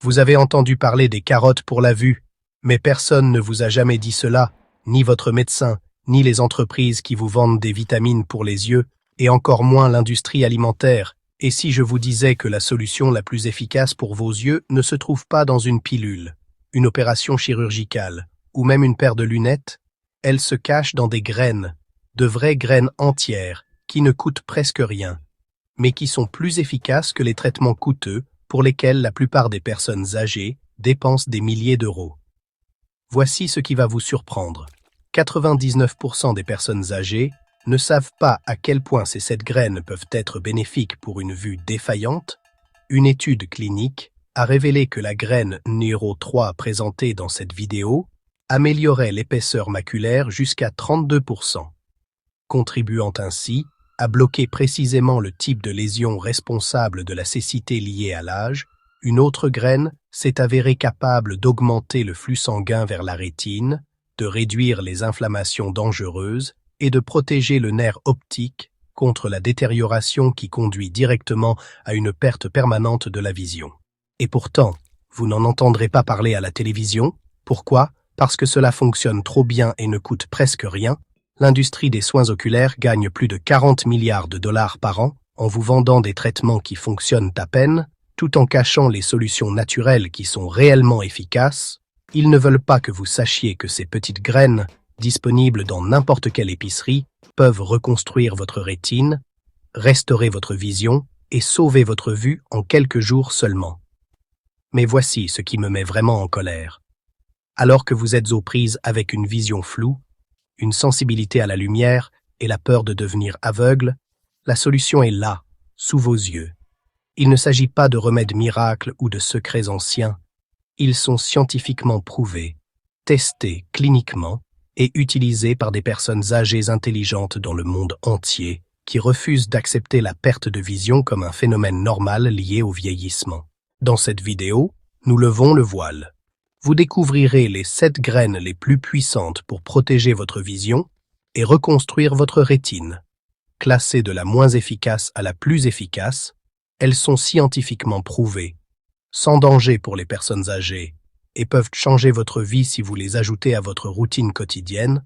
Vous avez entendu parler des carottes pour la vue, mais personne ne vous a jamais dit cela, ni votre médecin, ni les entreprises qui vous vendent des vitamines pour les yeux, et encore moins l'industrie alimentaire. Et si je vous disais que la solution la plus efficace pour vos yeux ne se trouve pas dans une pilule, une opération chirurgicale, ou même une paire de lunettes, elle se cache dans des graines, de vraies graines entières, qui ne coûtent presque rien, mais qui sont plus efficaces que les traitements coûteux pour lesquels la plupart des personnes âgées dépensent des milliers d'euros. Voici ce qui va vous surprendre. 99% des personnes âgées ne savent pas à quel point ces 7 graines peuvent être bénéfiques pour une vue défaillante. Une étude clinique a révélé que la graine Neuro 3 présentée dans cette vidéo améliorait l'épaisseur maculaire jusqu'à 32%, contribuant ainsi à bloquer précisément le type de lésion responsable de la cécité liée à l'âge. Une autre graine s'est avérée capable d'augmenter le flux sanguin vers la rétine, de réduire les inflammations dangereuses et de protéger le nerf optique contre la détérioration qui conduit directement à une perte permanente de la vision. Et pourtant, vous n'en entendrez pas parler à la télévision. Pourquoi? Parce que cela fonctionne trop bien et ne coûte presque rien. L'industrie des soins oculaires gagne plus de 40 milliards de dollars par an en vous vendant des traitements qui fonctionnent à peine, tout en cachant les solutions naturelles qui sont réellement efficaces. Ils ne veulent pas que vous sachiez que ces petites graines, disponibles dans n'importe quelle épicerie, peuvent reconstruire votre rétine, restaurer votre vision et sauver votre vue en quelques jours seulement. Mais voici ce qui me met vraiment en colère. Alors que vous êtes aux prises avec une vision floue, une sensibilité à la lumière et la peur de devenir aveugle, la solution est là, sous vos yeux. Il ne s'agit pas de remèdes miracles ou de secrets anciens. Ils sont scientifiquement prouvés, testés cliniquement et utilisés par des personnes âgées intelligentes dans le monde entier qui refusent d'accepter la perte de vision comme un phénomène normal lié au vieillissement. Dans cette vidéo, nous levons le voile. Vous découvrirez les 7 graines les plus puissantes pour protéger votre vision et reconstruire votre rétine. Classées de la moins efficace à la plus efficace, elles sont scientifiquement prouvées, sans danger pour les personnes âgées, et peuvent changer votre vie si vous les ajoutez à votre routine quotidienne.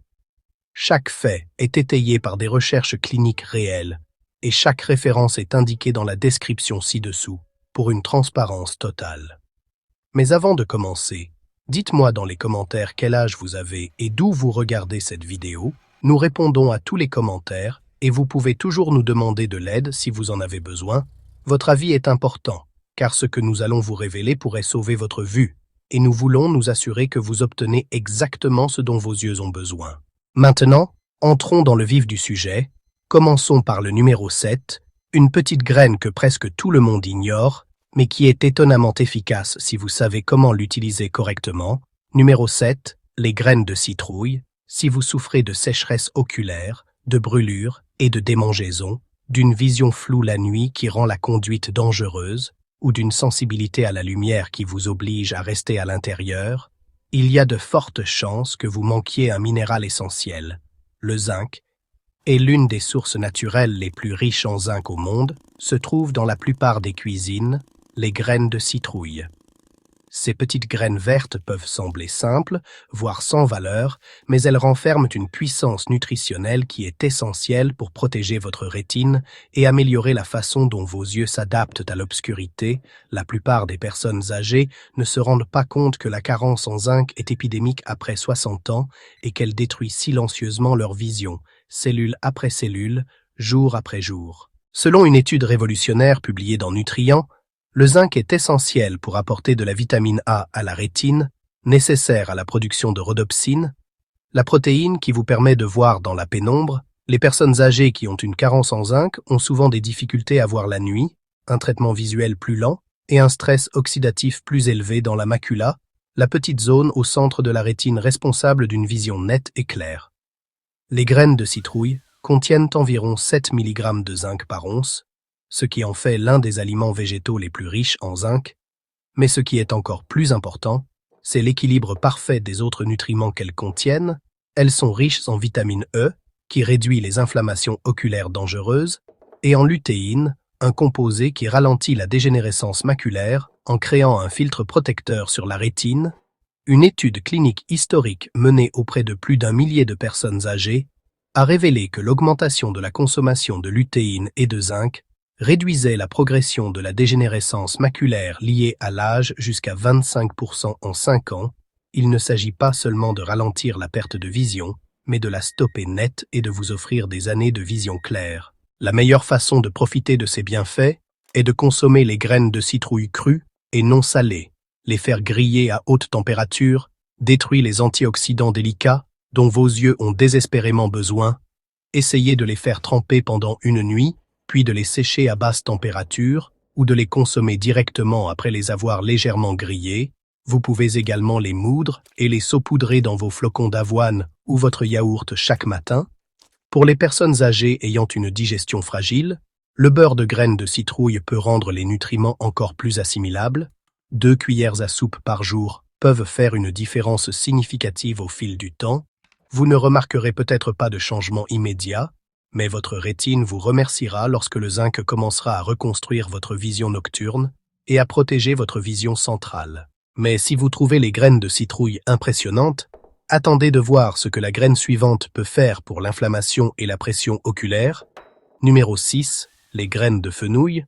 Chaque fait est étayé par des recherches cliniques réelles, et chaque référence est indiquée dans la description ci-dessous, pour une transparence totale. Mais avant de commencer, dites-moi dans les commentaires quel âge vous avez et d'où vous regardez cette vidéo. Nous répondons à tous les commentaires et vous pouvez toujours nous demander de l'aide si vous en avez besoin. Votre avis est important, car ce que nous allons vous révéler pourrait sauver votre vue, et nous voulons nous assurer que vous obtenez exactement ce dont vos yeux ont besoin. Maintenant, entrons dans le vif du sujet. Commençons par le numéro 7, une petite graine que presque tout le monde ignore, mais qui est étonnamment efficace si vous savez comment l'utiliser correctement. Numéro 7, les graines de citrouille. Si vous souffrez de sécheresse oculaire, de brûlures et de démangeaisons, d'une vision floue la nuit qui rend la conduite dangereuse, ou d'une sensibilité à la lumière qui vous oblige à rester à l'intérieur, il y a de fortes chances que vous manquiez un minéral essentiel. Le zinc est l'une des sources naturelles les plus riches en zinc au monde, se trouve dans la plupart des cuisines, les graines de citrouille. Ces petites graines vertes peuvent sembler simples, voire sans valeur, mais elles renferment une puissance nutritionnelle qui est essentielle pour protéger votre rétine et améliorer la façon dont vos yeux s'adaptent à l'obscurité. La plupart des personnes âgées ne se rendent pas compte que la carence en zinc est épidémique après 60 ans et qu'elle détruit silencieusement leur vision, cellule après cellule, jour après jour. Selon une étude révolutionnaire publiée dans Nutrient, le zinc est essentiel pour apporter de la vitamine A à la rétine, nécessaire à la production de rhodopsine, la protéine qui vous permet de voir dans la pénombre. Les personnes âgées qui ont une carence en zinc ont souvent des difficultés à voir la nuit, un traitement visuel plus lent et un stress oxydatif plus élevé dans la macula, la petite zone au centre de la rétine responsable d'une vision nette et claire. Les graines de citrouille contiennent environ 7 mg de zinc par once, ce qui en fait l'un des aliments végétaux les plus riches en zinc, mais ce qui est encore plus important, c'est l'équilibre parfait des autres nutriments qu'elles contiennent. Elles sont riches en vitamine E, qui réduit les inflammations oculaires dangereuses, et en lutéine, un composé qui ralentit la dégénérescence maculaire en créant un filtre protecteur sur la rétine. Une étude clinique historique menée auprès de plus d'1 millier de personnes âgées a révélé que l'augmentation de la consommation de lutéine et de zinc réduisait la progression de la dégénérescence maculaire liée à l'âge jusqu'à 25% en 5 ans. Il ne s'agit pas seulement de ralentir la perte de vision, mais de la stopper net et de vous offrir des années de vision claire. La meilleure façon de profiter de ces bienfaits est de consommer les graines de citrouille crues et non salées. Les faire griller à haute température détruit les antioxydants délicats dont vos yeux ont désespérément besoin. Essayez de les faire tremper pendant une nuit, puis de les sécher à basse température ou de les consommer directement après les avoir légèrement grillés. Vous pouvez également les moudre et les saupoudrer dans vos flocons d'avoine ou votre yaourt chaque matin. Pour les personnes âgées ayant une digestion fragile, le beurre de graines de citrouille peut rendre les nutriments encore plus assimilables. 2 cuillères à soupe par jour peuvent faire une différence significative au fil du temps. Vous ne remarquerez peut-être pas de changement immédiat, mais votre rétine vous remerciera lorsque le zinc commencera à reconstruire votre vision nocturne et à protéger votre vision centrale. Mais si vous trouvez les graines de citrouille impressionnantes, attendez de voir ce que la graine suivante peut faire pour l'inflammation et la pression oculaire. Numéro 6. Les graines de fenouil.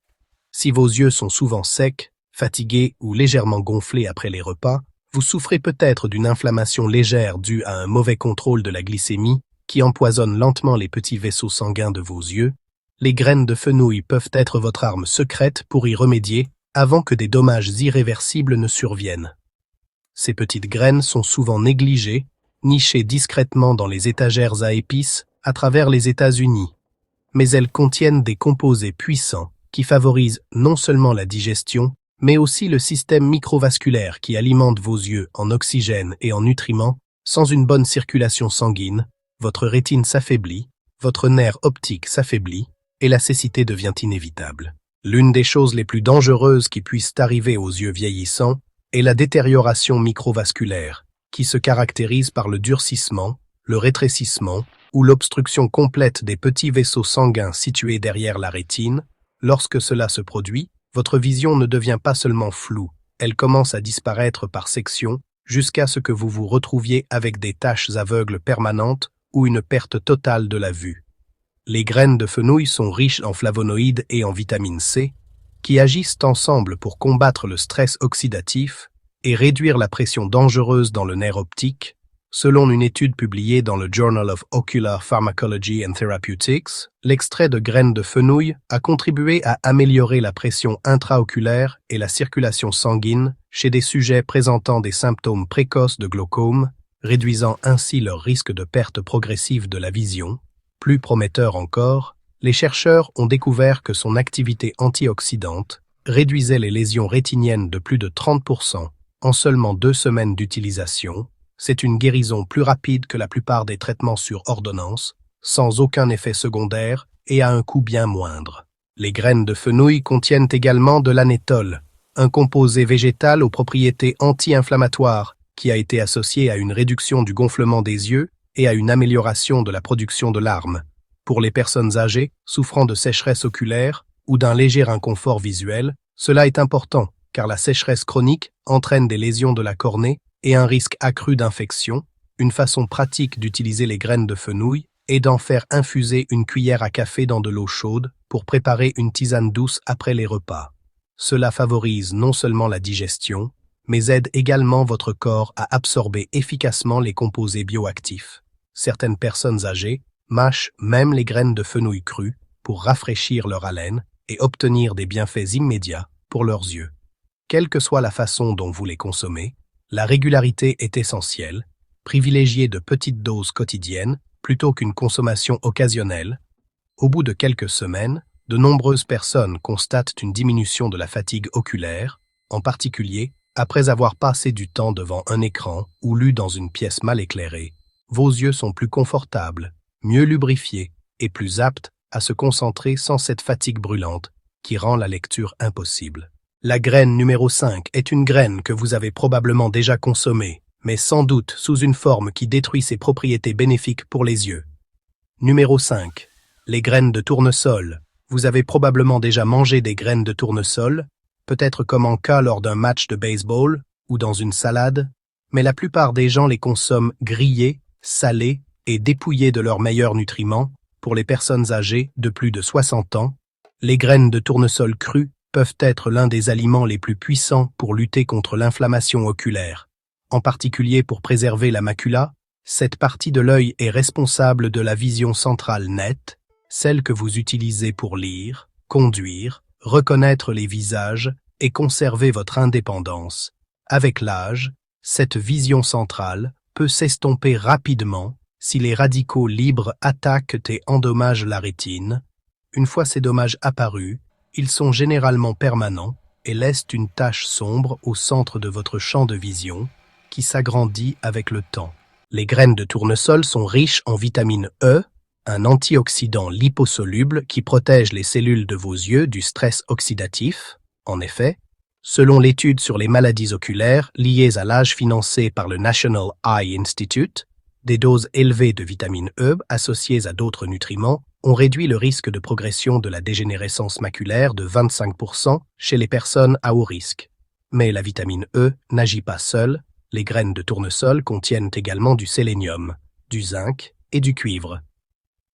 Si vos yeux sont souvent secs, fatigués ou légèrement gonflés après les repas, vous souffrez peut-être d'une inflammation légère due à un mauvais contrôle de la glycémie qui empoisonne lentement les petits vaisseaux sanguins de vos yeux. Les graines de fenouil peuvent être votre arme secrète pour y remédier avant que des dommages irréversibles ne surviennent. Ces petites graines sont souvent négligées, nichées discrètement dans les étagères à épices à travers les États-Unis. Mais elles contiennent des composés puissants qui favorisent non seulement la digestion, mais aussi le système microvasculaire qui alimente vos yeux en oxygène et en nutriments. Sans une bonne circulation sanguine, votre rétine s'affaiblit, votre nerf optique s'affaiblit et la cécité devient inévitable. L'une des choses les plus dangereuses qui puissent arriver aux yeux vieillissants est la détérioration microvasculaire, qui se caractérise par le durcissement, le rétrécissement ou l'obstruction complète des petits vaisseaux sanguins situés derrière la rétine. Lorsque cela se produit, votre vision ne devient pas seulement floue, elle commence à disparaître par sections jusqu'à ce que vous vous retrouviez avec des taches aveugles permanentes ou une perte totale de la vue. Les graines de fenouil sont riches en flavonoïdes et en vitamine C, qui agissent ensemble pour combattre le stress oxydatif et réduire la pression dangereuse dans le nerf optique. Selon une étude publiée dans le Journal of Ocular Pharmacology and Therapeutics, l'extrait de graines de fenouil a contribué à améliorer la pression intraoculaire et la circulation sanguine chez des sujets présentant des symptômes précoces de glaucome, réduisant ainsi leur risque de perte progressive de la vision. Plus prometteur encore, les chercheurs ont découvert que son activité antioxydante réduisait les lésions rétiniennes de plus de 30% en seulement 2 semaines d'utilisation. C'est une guérison plus rapide que la plupart des traitements sur ordonnance, sans aucun effet secondaire et à un coût bien moindre. Les graines de fenouil contiennent également de l'anétol, un composé végétal aux propriétés anti-inflammatoires qui a été associé à une réduction du gonflement des yeux et à une amélioration de la production de larmes. Pour les personnes âgées, souffrant de sécheresse oculaire ou d'un léger inconfort visuel, cela est important car la sécheresse chronique entraîne des lésions de la cornée et un risque accru d'infection. Une façon pratique d'utiliser les graines de fenouil est d'en faire infuser une cuillère à café dans de l'eau chaude pour préparer une tisane douce après les repas. Cela favorise non seulement la digestion, mais aide également votre corps à absorber efficacement les composés bioactifs. Certaines personnes âgées mâchent même les graines de fenouil crues pour rafraîchir leur haleine et obtenir des bienfaits immédiats pour leurs yeux. Quelle que soit la façon dont vous les consommez, la régularité est essentielle. Privilégiez de petites doses quotidiennes plutôt qu'une consommation occasionnelle. Au bout de quelques semaines, de nombreuses personnes constatent une diminution de la fatigue oculaire, en particulier après avoir passé du temps devant un écran ou lu dans une pièce mal éclairée. Vos yeux sont plus confortables, mieux lubrifiés et plus aptes à se concentrer sans cette fatigue brûlante qui rend la lecture impossible. La graine numéro 5 est une graine que vous avez probablement déjà consommée, mais sans doute sous une forme qui détruit ses propriétés bénéfiques pour les yeux. Numéro 5. Les graines de tournesol. Vous avez probablement déjà mangé des graines de tournesol. peut-être comme en cas lors d'un match de baseball ou dans une salade, mais la plupart des gens les consomment grillés, salés et dépouillés de leurs meilleurs nutriments. Pour les personnes âgées de plus de 60 ans, les graines de tournesol crues peuvent être l'un des aliments les plus puissants pour lutter contre l'inflammation oculaire. En particulier pour préserver la macula, cette partie de l'œil est responsable de la vision centrale nette, celle que vous utilisez pour lire, conduire, reconnaître les visages et conserver votre indépendance. Avec l'âge, cette vision centrale peut s'estomper rapidement si les radicaux libres attaquent et endommagent la rétine. Une fois ces dommages apparus, ils sont généralement permanents et laissent une tache sombre au centre de votre champ de vision qui s'agrandit avec le temps. Les graines de tournesol sont riches en vitamine E, un antioxydant liposoluble qui protège les cellules de vos yeux du stress oxydatif. En effet, selon l'étude sur les maladies oculaires liées à l'âge financée par le National Eye Institute, des doses élevées de vitamine E associées à d'autres nutriments ont réduit le risque de progression de la dégénérescence maculaire de 25% chez les personnes à haut risque. Mais la vitamine E n'agit pas seule, les graines de tournesol contiennent également du sélénium, du zinc et du cuivre.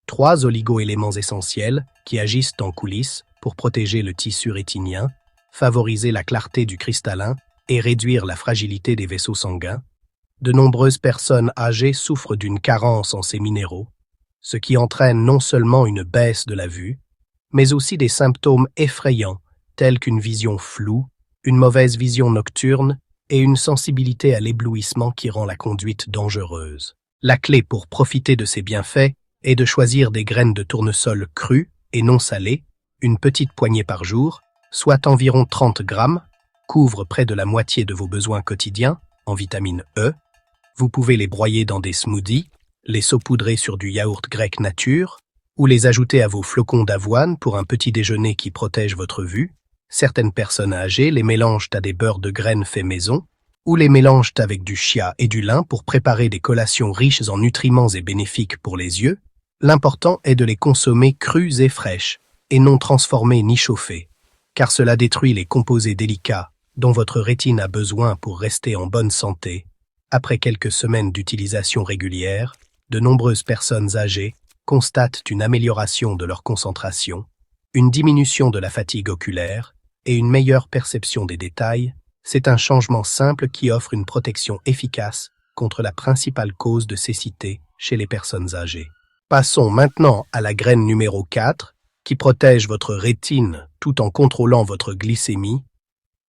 3 oligo-éléments essentiels qui agissent en coulisses pour protéger le tissu rétinien, favoriser la clarté du cristallin et réduire la fragilité des vaisseaux sanguins. De nombreuses personnes âgées souffrent d'une carence en ces minéraux, ce qui entraîne non seulement une baisse de la vue, mais aussi des symptômes effrayants tels qu'une vision floue, une mauvaise vision nocturne et une sensibilité à l'éblouissement qui rend la conduite dangereuse. La clé pour profiter de ces bienfaits est de choisir des graines de tournesol crues et non salées, une petite poignée par jour, soit environ 30 grammes, couvre près de la moitié de vos besoins quotidiens en vitamine E. Vous pouvez les broyer dans des smoothies, les saupoudrer sur du yaourt grec nature, ou les ajouter à vos flocons d'avoine pour un petit déjeuner qui protège votre vue. Certaines personnes âgées les mélangent à des beurres de graines faits maison, ou les mélangent avec du chia et du lin pour préparer des collations riches en nutriments et bénéfiques pour les yeux. L'important est de les consommer crues et fraîches, et non transformées ni chauffées, car cela détruit les composés délicats dont votre rétine a besoin pour rester en bonne santé. Après quelques semaines d'utilisation régulière, de nombreuses personnes âgées constatent une amélioration de leur concentration, une diminution de la fatigue oculaire et une meilleure perception des détails. C'est un changement simple qui offre une protection efficace contre la principale cause de cécité chez les personnes âgées. Passons maintenant à la graine numéro 4, qui protège votre rétine tout en contrôlant votre glycémie.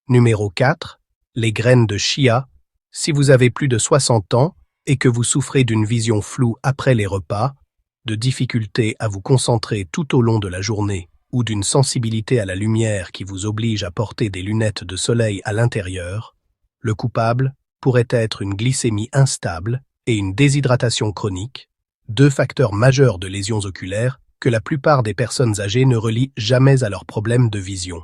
Numéro 4, les graines de chia. Si vous avez plus de 60 ans et que vous souffrez d'une vision floue après les repas, de difficultés à vous concentrer tout au long de la journée ou d'une sensibilité à la lumière qui vous oblige à porter des lunettes de soleil à l'intérieur, le coupable pourrait être une glycémie instable et une déshydratation chronique, 2 facteurs majeurs de lésions oculaires que la plupart des personnes âgées ne relient jamais à leurs problèmes de vision.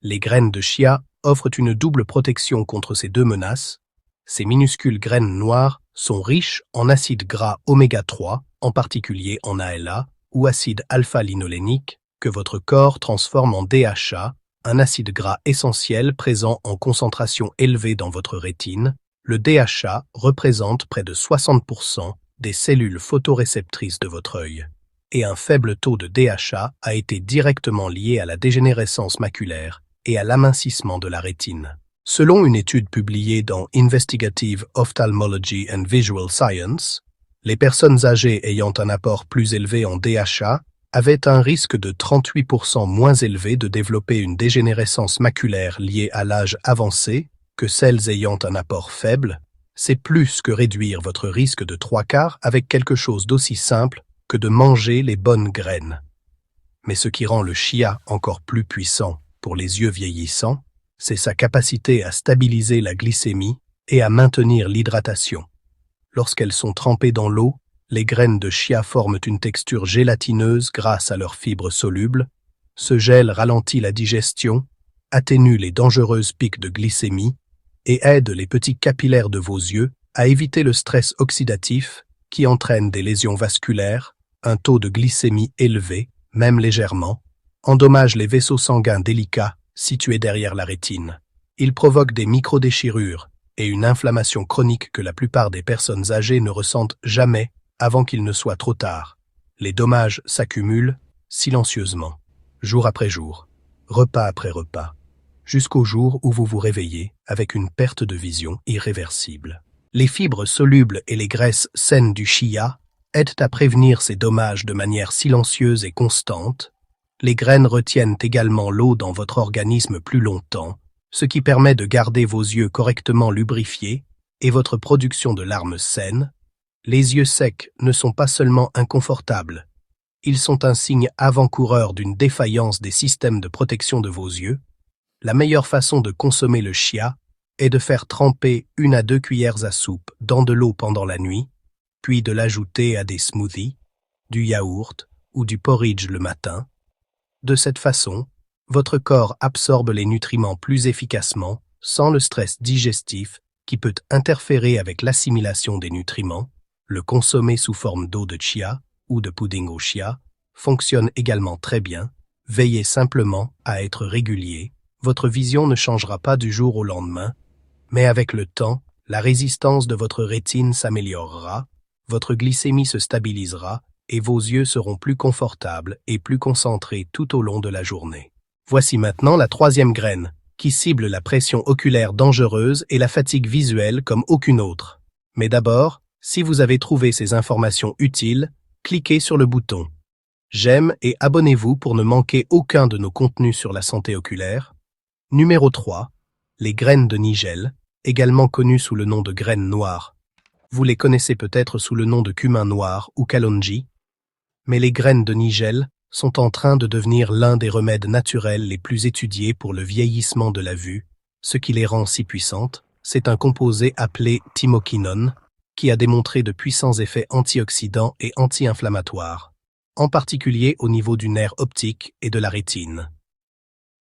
Les graines de chia offrent une double protection contre ces 2 menaces. Ces minuscules graines noires sont riches en acides gras oméga 3, en particulier en ALA, ou acide alpha-linolénique, que votre corps transforme en DHA, un acide gras essentiel présent en concentration élevée dans votre rétine. Le DHA représente près de 60% des cellules photoréceptrices de votre œil, et un faible taux de DHA a été directement lié à la dégénérescence maculaire et à l'amincissement de la rétine. Selon une étude publiée dans Investigative Ophthalmology and Visual Science, les personnes âgées ayant un apport plus élevé en DHA avaient un risque de 38% moins élevé de développer une dégénérescence maculaire liée à l'âge avancé que celles ayant un apport faible. C'est plus que réduire votre risque de 3/4 avec quelque chose d'aussi simple que de manger les bonnes graines. Mais ce qui rend le chia encore plus puissant pour les yeux vieillissants, c'est sa capacité à stabiliser la glycémie et à maintenir l'hydratation. Lorsqu'elles sont trempées dans l'eau, les graines de chia forment une texture gélatineuse grâce à leurs fibres solubles. Ce gel ralentit la digestion, atténue les dangereuses pics de glycémie et aide les petits capillaires de vos yeux à éviter le stress oxydatif qui entraîne des lésions vasculaires, un taux de glycémie élevé, même légèrement, endommage les vaisseaux sanguins délicats situé derrière la rétine. Il provoque des microdéchirures et une inflammation chronique que la plupart des personnes âgées ne ressentent jamais avant qu'il ne soit trop tard. Les dommages s'accumulent silencieusement, jour après jour, repas après repas, jusqu'au jour où vous vous réveillez avec une perte de vision irréversible. Les fibres solubles et les graisses saines du chia aident à prévenir ces dommages de manière silencieuse et constante. Les graines retiennent également l'eau dans votre organisme plus longtemps, ce qui permet de garder vos yeux correctement lubrifiés et votre production de larmes saine. Les yeux secs ne sont pas seulement inconfortables, ils sont un signe avant-coureur d'une défaillance des systèmes de protection de vos yeux. La meilleure façon de consommer le chia est de faire tremper 1 à 2 cuillères à soupe dans de l'eau pendant la nuit, puis de l'ajouter à des smoothies, du yaourt ou du porridge le matin. De cette façon, votre corps absorbe les nutriments plus efficacement, sans le stress digestif qui peut interférer avec l'assimilation des nutriments. Le consommer sous forme d'eau de chia ou de pudding au chia fonctionne également très bien. Veillez simplement à être régulier. Votre vision ne changera pas du jour au lendemain, mais avec le temps, la résistance de votre rétine s'améliorera, votre glycémie se stabilisera et vos yeux seront plus confortables et plus concentrés tout au long de la journée. Voici maintenant la 3e graine, qui cible la pression oculaire dangereuse et la fatigue visuelle comme aucune autre. Mais d'abord, si vous avez trouvé ces informations utiles, cliquez sur le bouton j'aime et abonnez-vous pour ne manquer aucun de nos contenus sur la santé oculaire. Numéro 3. Les graines de nigel, également connues sous le nom de graines noires. Vous les connaissez peut-être sous le nom de cumin noir ou kalonji, mais les graines de nigel sont en train de devenir l'un des remèdes naturels les plus étudiés pour le vieillissement de la vue. Ce qui les rend si puissantes, c'est un composé appelé thymoquinone, qui a démontré de puissants effets antioxydants et anti-inflammatoires, en particulier au niveau du nerf optique et de la rétine.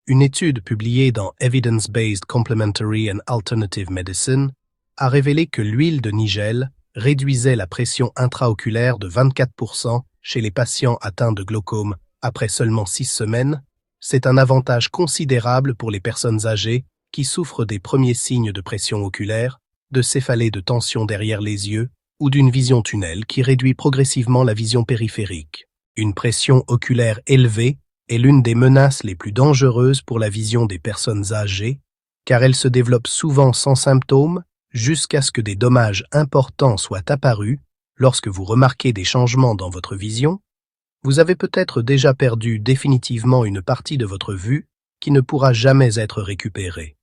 Une étude publiée dans Evidence-Based Complementary and Alternative Medicine a révélé que l'huile de nigel réduisait la pression intraoculaire de 24% chez les patients atteints de glaucome après seulement 6 semaines. C'est un avantage considérable pour les personnes âgées qui souffrent des premiers signes de pression oculaire, de céphalée de tension derrière les yeux ou d'une vision tunnel qui réduit progressivement la vision périphérique. Une pression oculaire élevée est l'une des menaces les plus dangereuses pour la vision des personnes âgées, car elle se développe souvent sans symptômes jusqu'à ce que des dommages importants soient apparus. Lorsque vous remarquez des changements dans votre vision, vous avez peut-être déjà perdu définitivement une partie de votre vue qui ne pourra jamais être récupérée.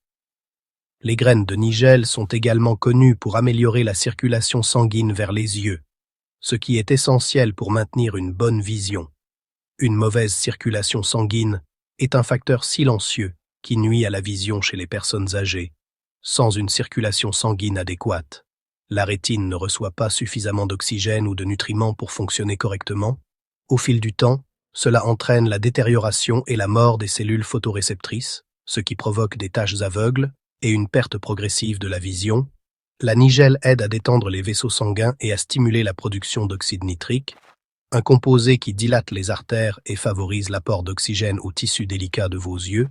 Les graines de nigel sont également connues pour améliorer la circulation sanguine vers les yeux, ce qui est essentiel pour maintenir une bonne vision. Une mauvaise circulation sanguine est un facteur silencieux qui nuit à la vision chez les personnes âgées. Sans une circulation sanguine adéquate, la rétine ne reçoit pas suffisamment d'oxygène ou de nutriments pour fonctionner correctement. Au fil du temps, cela entraîne la détérioration et la mort des cellules photoréceptrices, ce qui provoque des taches aveugles et une perte progressive de la vision. La nigel aide à détendre les vaisseaux sanguins et à stimuler la production d'oxyde nitrique, un composé qui dilate les artères et favorise l'apport d'oxygène aux tissus délicats de vos yeux.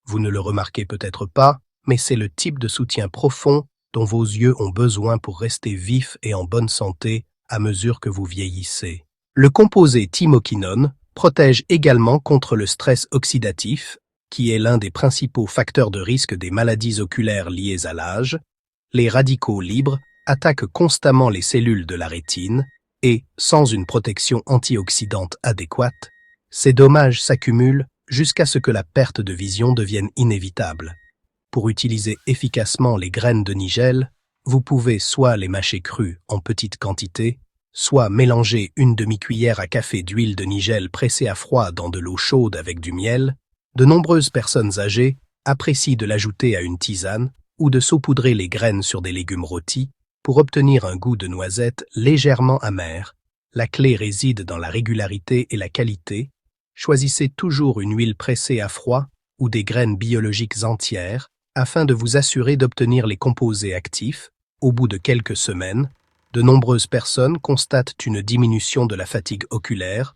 Vous ne le remarquez peut-être pas, mais c'est le type de soutien profond dont vos yeux ont besoin pour rester vifs et en bonne santé à mesure que vous vieillissez. Le composé thymoquinone protège également contre le stress oxydatif, qui est l'un des principaux facteurs de risque des maladies oculaires liées à l'âge. Les radicaux libres attaquent constamment les cellules de la rétine et, sans une protection antioxydante adéquate, ces dommages s'accumulent jusqu'à ce que la perte de vision devienne inévitable. Pour utiliser efficacement les graines de nigel, vous pouvez soit les mâcher crues en petites quantités, soit mélanger une demi-cuillère à café d'huile de nigel pressée à froid dans de l'eau chaude avec du miel. De nombreuses personnes âgées apprécient de l'ajouter à une tisane ou de saupoudrer les graines sur des légumes rôtis pour obtenir un goût de noisette légèrement amer. La clé réside dans la régularité et la qualité. Choisissez toujours une huile pressée à froid ou des graines biologiques entières afin de vous assurer d'obtenir les composés actifs. Au bout de quelques semaines, de nombreuses personnes constatent une diminution de la fatigue oculaire,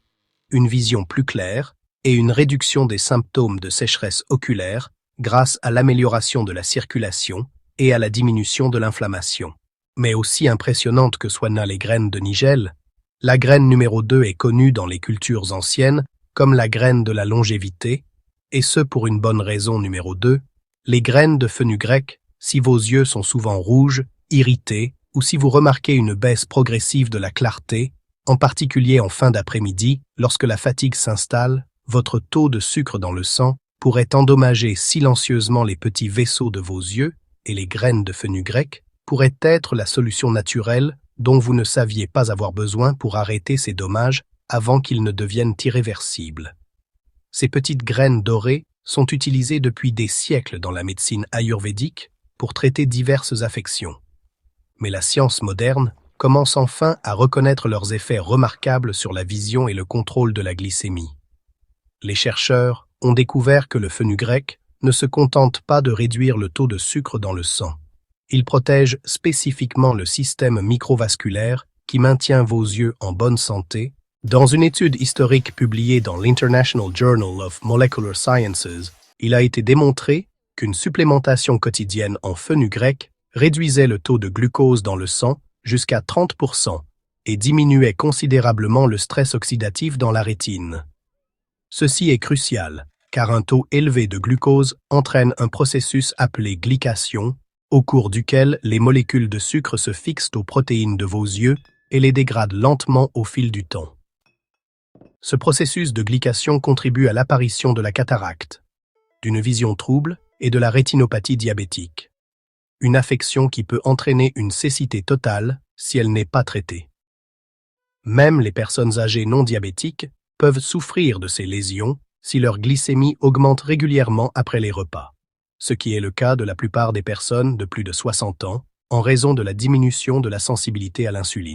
une vision plus claire et une réduction des symptômes de sécheresse oculaire grâce à l'amélioration de la circulation et à la diminution de l'inflammation. Mais aussi impressionnante que soient les graines de nigel, la graine numéro 2 est connue dans les cultures anciennes comme la graine de la longévité, et ce pour une bonne raison numéro 2, les graines de fenugrec, si vos yeux sont souvent rouges, irrités, ou si vous remarquez une baisse progressive de la clarté, en particulier en fin d'après-midi, lorsque la fatigue s'installe, votre taux de sucre dans le sang pourrait endommager silencieusement les petits vaisseaux de vos yeux, et les graines de fenugrec pourraient être la solution naturelle dont vous ne saviez pas avoir besoin pour arrêter ces dommages avant qu'ils ne deviennent irréversibles. Ces petites graines dorées sont utilisées depuis des siècles dans la médecine ayurvédique pour traiter diverses affections. Mais la science moderne commence enfin à reconnaître leurs effets remarquables sur la vision et le contrôle de la glycémie. Les chercheurs ont découvert que le fenugrec ne se contente pas de réduire le taux de sucre dans le sang. Il protège spécifiquement le système microvasculaire qui maintient vos yeux en bonne santé. Dans une étude historique publiée dans l'International Journal of Molecular Sciences, il a été démontré qu'une supplémentation quotidienne en fenugrec réduisait le taux de glucose dans le sang jusqu'à 30% et diminuait considérablement le stress oxydatif dans la rétine. Ceci est crucial, car un taux élevé de glucose entraîne un processus appelé glycation, au cours duquel les molécules de sucre se fixent aux protéines de vos yeux et les dégradent lentement au fil du temps. Ce processus de glycation contribue à l'apparition de la cataracte, d'une vision trouble et de la rétinopathie diabétique, une affection qui peut entraîner une cécité totale si elle n'est pas traitée. Même les personnes âgées non diabétiques peuvent souffrir de ces lésions si leur glycémie augmente régulièrement après les repas, ce qui est le cas de la plupart des personnes de plus de 60 ans en raison de la diminution de la sensibilité à l'insuline.